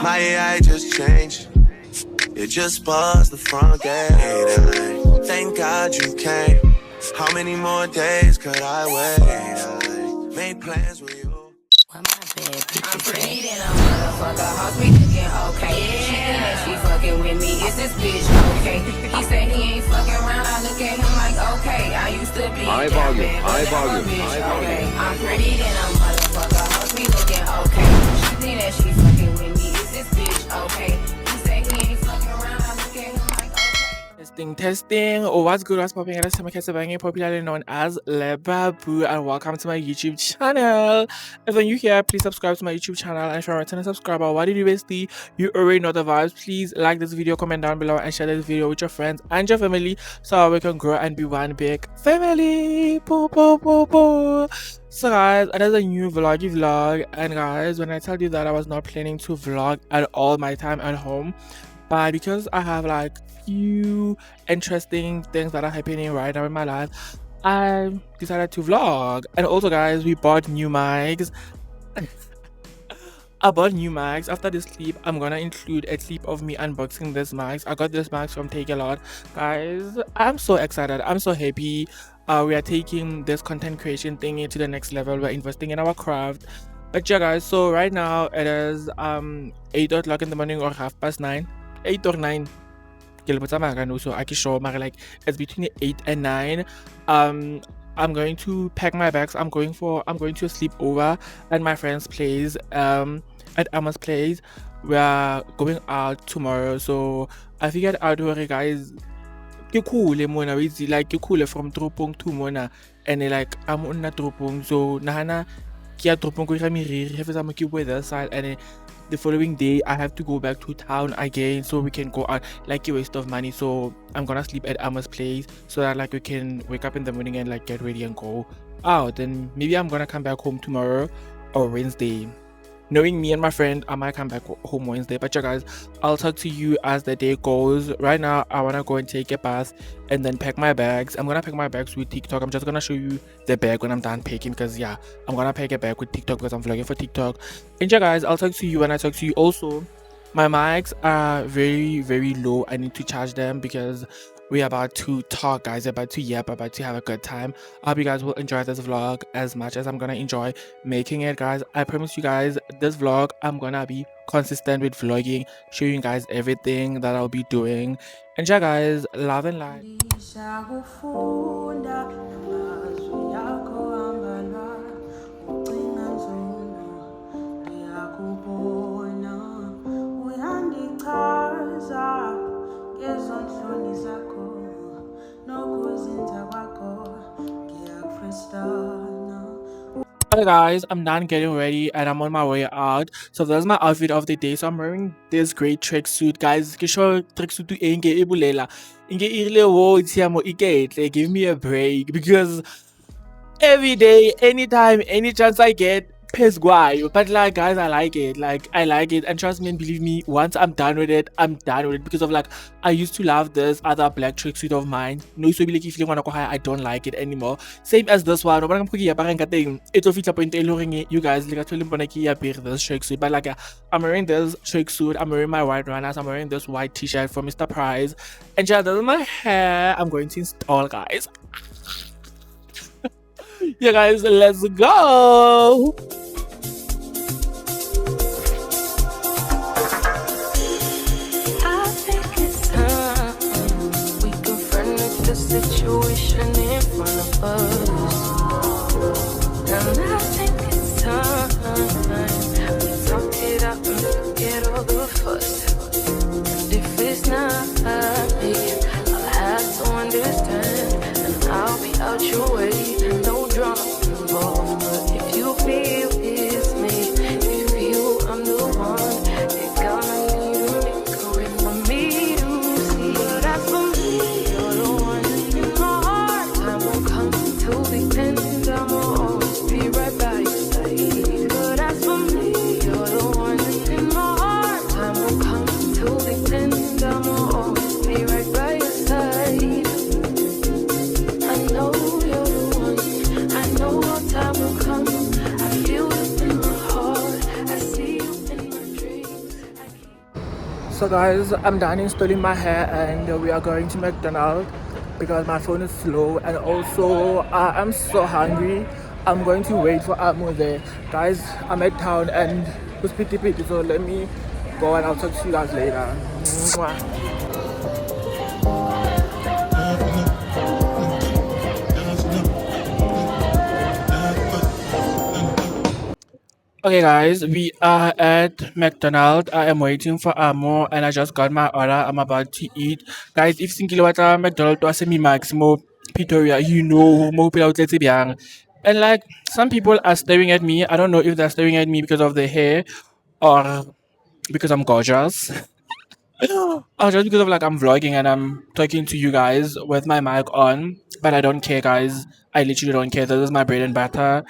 My AI just changed. It just buzzed the front gate. Thank God you came. How many more days could I wait? I made plans with you. I'm pretty than a motherfucker. Hoes be looking okay. She think that she fucking with me. Is this bitch okay? He said he ain't fucking around. I look at him like okay. I used to be high down volume, bad, but high now volume, a bitch high okay. volume. I'm pretty than a motherfucker. Hoes be looking okay. She think that she fucking with me. Is this bitch okay? He said he ain't fucking around. I look at him like okay. Testing. Oh, what's good? What's popping? It is Samakasabang, popularly known as Lebabu, and welcome to my YouTube channel. If you're new here, please subscribe to my YouTube channel. And if you're a returning subscriber, what did you basically? You already know the vibes. Please like this video, comment down below, and share this video with your friends and your family so we can grow and be one big family. Boo, boo, boo, boo. So guys, another new vlog, and guys, when I tell you that I was not planning to vlog at all my time at home, but because I have like few interesting things that are happening right now in my life, I decided to vlog. And also guys, we bought new mics. I bought new mics. After this clip, I'm gonna include a clip of me unboxing this mics. I got this mics from Take A Lot. Guys, I'm so excited. I'm so happy. We are taking this content creation thing into the next level. We're investing in our craft. But yeah guys, so right now it is 8 o'clock in the morning or 9:30. 8 or 9. So I can show like it's between 8 and 9. I'm going to pack my bags. I'm going to a sleepover at my friend's place, at Emma's place. We are going out tomorrow, so I figured out where guys ke cool mona like ke cool from Tropong to Mona, and like I'm on Tropong, so nahana ke ya Tropong ko ira meriri he fetsa mo ke weather side, and the following day I have to go back to town again so we can go out, like a waste of money. So I'm gonna sleep at Emma's place so that like we can wake up in the morning and like get ready and go out. And maybe I'm gonna come back home tomorrow or Wednesday. Knowing me and my friend, I might come back home Wednesday. But yeah guys, I'll talk to you as the day goes. Right now I want to go and take a bath and then pack my bags. I'm gonna pack my bags with TikTok. I'm just gonna show you the bag when I'm done packing, because yeah, I'm gonna pack a bag with TikTok because I'm vlogging for TikTok. And yeah guys, I'll talk to you when I talk to you. Also, my mics are very low. I need to charge them because we're about to talk, guys, about to yap, about to have a good time. I hope you guys will enjoy this vlog as much as I'm gonna enjoy making it, guys. I promise you guys, this vlog, I'm gonna be consistent with vlogging, showing you guys everything that I'll be doing. And yeah guys, love and light. Hey guys, I'm done getting ready and I'm on my way out. So that's my outfit of the day. So I'm wearing this great tracksuit, guys. Give me a break, because every day, anytime, any chance I get, piss guay. But like guys, I like it. And trust me and believe me, once I'm done with it, I'm done with it, because of like I used to love this other black tracksuit of mine. No, so like if you want to go high, I don't like it anymore. Same as this one. It's official point you guys like this tracksuit. But like I'm wearing this tracksuit, I'm wearing my white runners, I'm wearing this white t-shirt from Mr. Price. And yeah, this is my hair. I'm going to install, guys. Yeah guys, let's go. I think it's time we confronted the situation in front of us. And I think it's time we talk it out and forget all the fuss. And if it's not me, I'll have to understand, and I'll be out your way. No drama involved, but if you feel it, So guys, I'm done installing my hair and we are going to McDonald's because my phone is slow and also I'm so hungry. I'm going to wait for Amo there. Guys, I'm at town and it's pity, so let me go and I'll talk to you guys later. Mwah. Okay guys, we are at McDonald's. I am waiting for Amo and I just got my order. I'm about to eat. Guys, if you think about McDonald's to semi maximo Pretoria, you know mo pila utletse byang. And like some people are staring at me. I don't know if they're staring at me because of the hair or because I'm gorgeous. Or just because of like I'm vlogging and I'm talking to you guys with my mic on. But I don't care guys. I literally don't care. This is my bread and butter.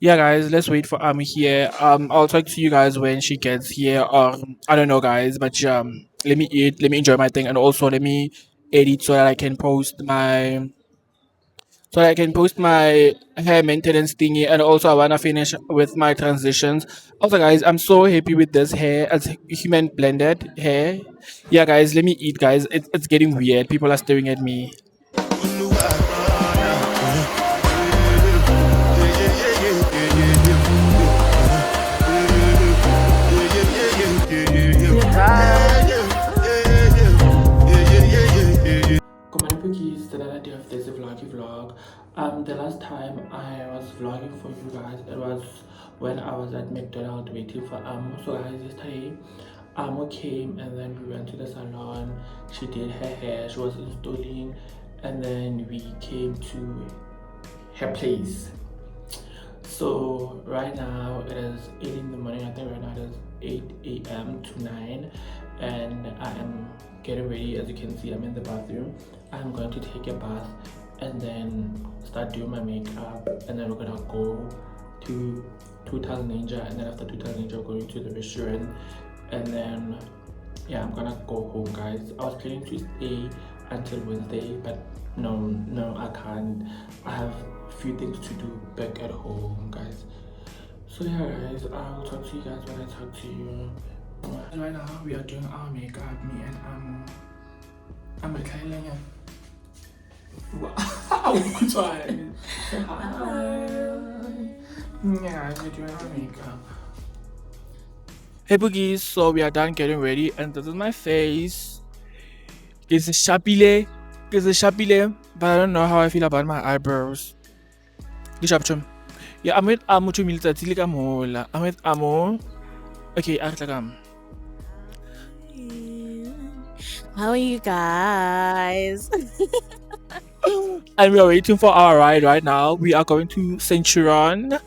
Yeah, guys, let's wait for Ami here. I'll talk to you guys when she gets here. Or I don't know, guys, but let me eat, let me enjoy my thing, and also let me edit so that I can post my hair maintenance thingy, and also I wanna finish with my transitions. Also, guys, I'm so happy with this hair as human blended hair. Yeah, guys, let me eat, guys. It's getting weird. People are staring at me. Cookies, today day of this vlog. The last time I was vlogging for you guys, it was when I was at McDonald's waiting for Amo. So guys, this time Amo came and then we went to the salon. She did her hair, she was installing, and then we came to her place. So right now it is 8 in the morning. I think right now it is 8 a.m. to 9, and I am getting ready. As you can see, I'm in the bathroom. I'm going to take a bath and then start doing my makeup, and then we're gonna go to 2000 Ninja, and then after 2000 Ninja we're going to the restaurant, and then yeah, I'm gonna go home, guys. I was planning to stay until Wednesday, but no, I can't. I have a few things to do back at home, guys. So yeah, guys, I will talk to you guys when I talk to you. Right now we are doing our makeup, me and I'm a Thailand. Wow, good one. Hi. Yeah, guys, we're doing our makeup. Hey boogies, so we are done getting ready, and this is my face. It's a shapile, but I don't know how I feel about my eyebrows. Yeah, I'm with Amo to Milita. I'm with Amo. Okay, How are you guys? And we are waiting for our ride right now. We are going to Centurion.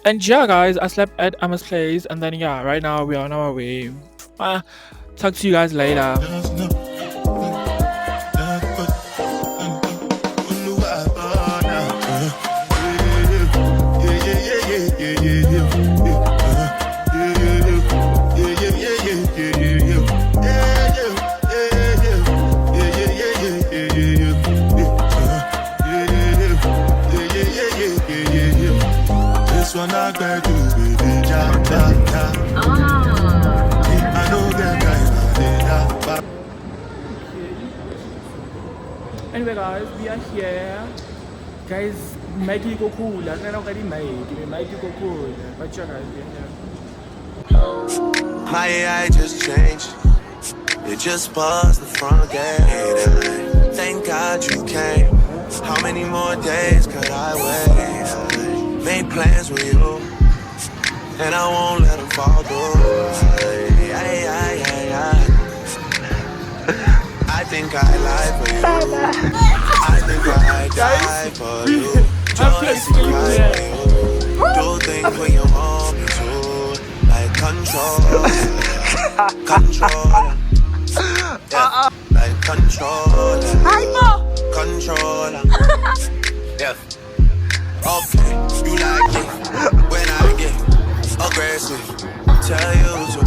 And yeah, guys, I slept at Emma's place. And then yeah, right now we are on our way. Talk to you guys later. Anyway guys, we are here. Guys, make it go cool. I don't already made. Make it go cool. But yeah guys, we are here. My AI just changed. It just buzzed the front gate. Thank God you came. How many more days could I wait? Made plans with you, and I won't let them fall through. I think I lie for you. I think I die for you. Just to cry for you. Do things when you want me to. Like controller. Yeah. Like controller. Controller. Yeah. Okay, you like it when I get aggressive. Tell you to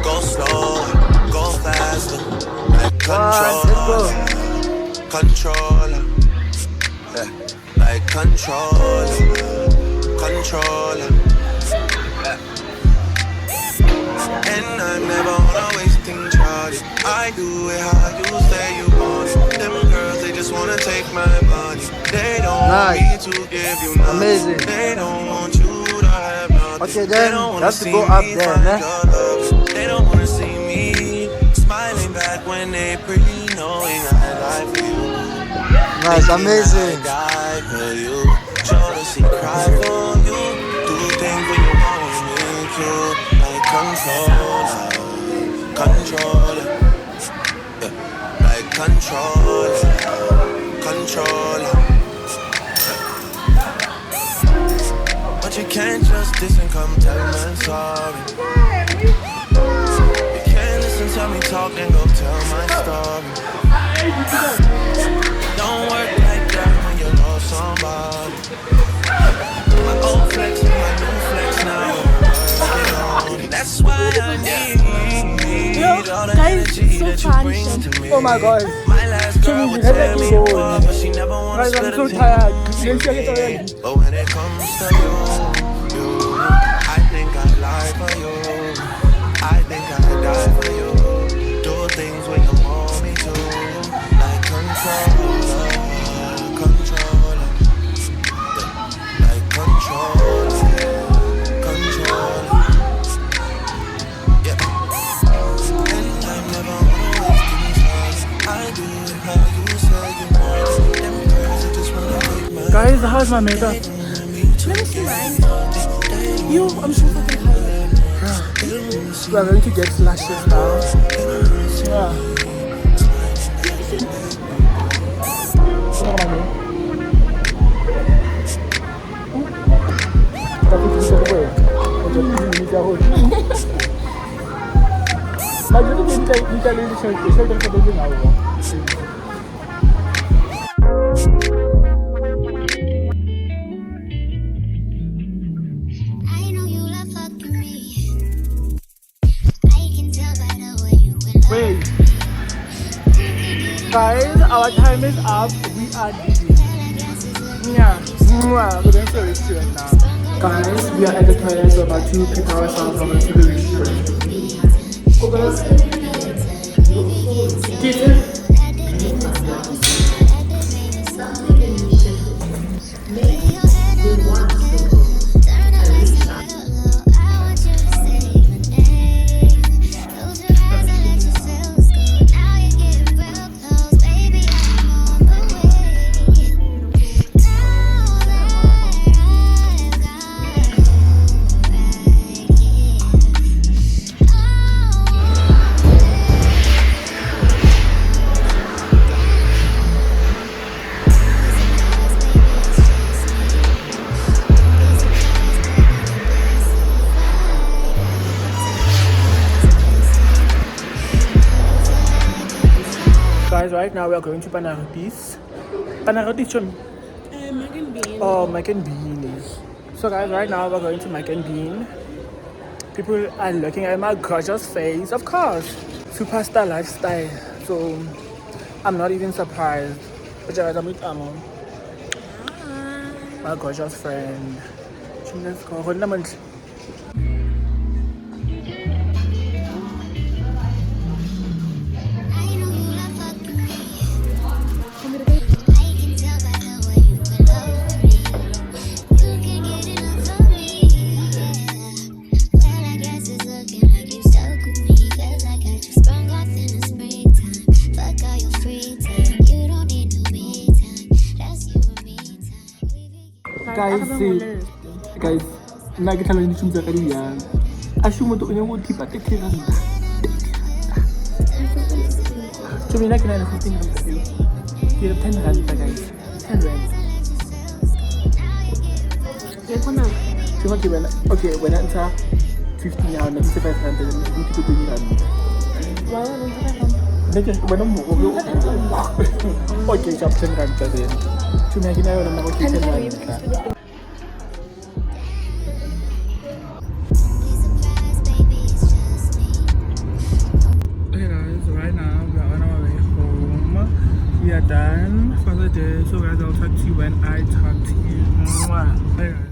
go slow, go faster. Like controller, yeah. Like controller, yeah. And I never wanna waste I do it how you say you want it. Them girls, they just wanna take my money. They don't want me to give you nothing. Amazing. They don't want you to have nothing. Okay, They then don't you wanna have to see go up me there, find man. your love. They don't wanna see me smiling back when they pre knowing I lie for you. Nice, amazing. I die for you. Jealousy cry for you. Do things when you want me to. Like controller. Yeah. Like controller. But you can't just diss and come tell me I'm sorry. You can't listen to me talk and go tell my story. Don't work like that when you lost somebody. My old flex and my new flex now we're working on it. That's why I need all the guys, energy so that you fun. bring to me. Oh my God. My last girl would tear me apart, but she never wanna Guys, I'm split so a tired. team. But when it comes to you, I think I lie for you. I think I die for you. Do things when you want me to. Like controller. Like controller. Yeah. And I never wanna waste these hearts. I do it how you say you want. Them girls that just wanna take my Guys, how's my makeup? Let me see mine. You, I'm so fucking tired. We are going to get flashes now. Yeah. Wait, guys, our time is up. We are leaving. Yeah, we're going to the restaurant now. Guys, we are at the toilet. We're about to pick ourselves over to the restaurant. Guys, right now we are going to Panarotis. Panarotis, show me. Mac and bean. Oh, Mac and Bean. So guys, right now we're going to Mac and Bean. People are looking at my gorgeous face, of course. Superstar lifestyle. So I'm not even surprised. But I'm with my gorgeous friend. Let's go. Hold on. Guys, nna ke tlhaloganye ditšhomo tsa ka di yang a se motho o ne go thipa 30 ranta so mina ke na le 15 ranta ke re 10 ranta guys 10 rand okay wena ntsha 15 ya ona ntsha 5 ranta ke ke 20 ranta wena mo okay jump 10 ranta then so mina ke na yona mo 10 ranta. Right now we are on our way home. We are done for the day, so guys, I'll talk to you when I talk to you. Bye guys.